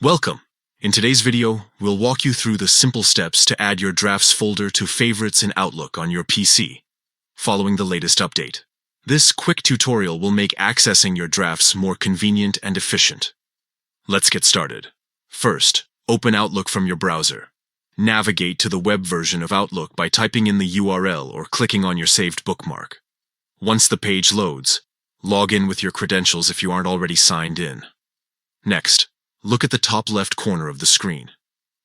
Welcome! In today's video, we'll walk you through the simple steps to add your Drafts folder to Favorites in Outlook on your PC, following the latest update. This quick tutorial will make accessing your drafts more convenient and efficient. Let's get started. First, open Outlook from your browser. Navigate to the web version of Outlook by typing in the URL or clicking on your saved bookmark. Once the page loads, log in with your credentials if you aren't already signed in. Next, look at the top left corner of the screen.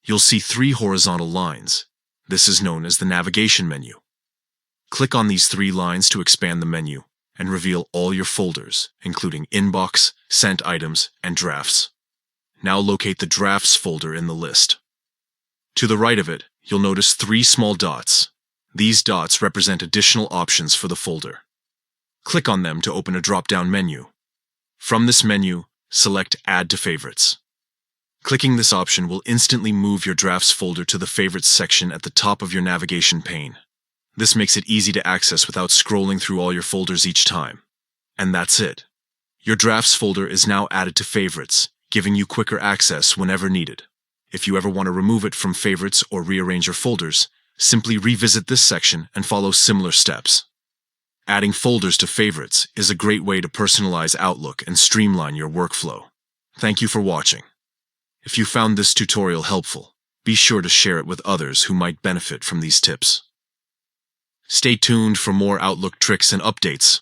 You'll see 3 horizontal lines. This is known as the navigation menu. Click on these 3 lines to expand the menu and reveal all your folders, including Inbox, Sent Items, and Drafts. Now locate the Drafts folder in the list. To the right of it, you'll notice 3 small dots. These dots represent additional options for the folder. Click on them to open a drop-down menu. From this menu, select Add to Favorites. Clicking this option will instantly move your Drafts folder to the Favorites section at the top of your navigation pane. This makes it easy to access without scrolling through all your folders each time. And that's it. Your Drafts folder is now added to Favorites, giving you quicker access whenever needed. If you ever want to remove it from Favorites or rearrange your folders, simply revisit this section and follow similar steps. Adding folders to Favorites is a great way to personalize Outlook and streamline your workflow. Thank you for watching. If you found this tutorial helpful, be sure to share it with others who might benefit from these tips. Stay tuned for more Outlook tricks and updates.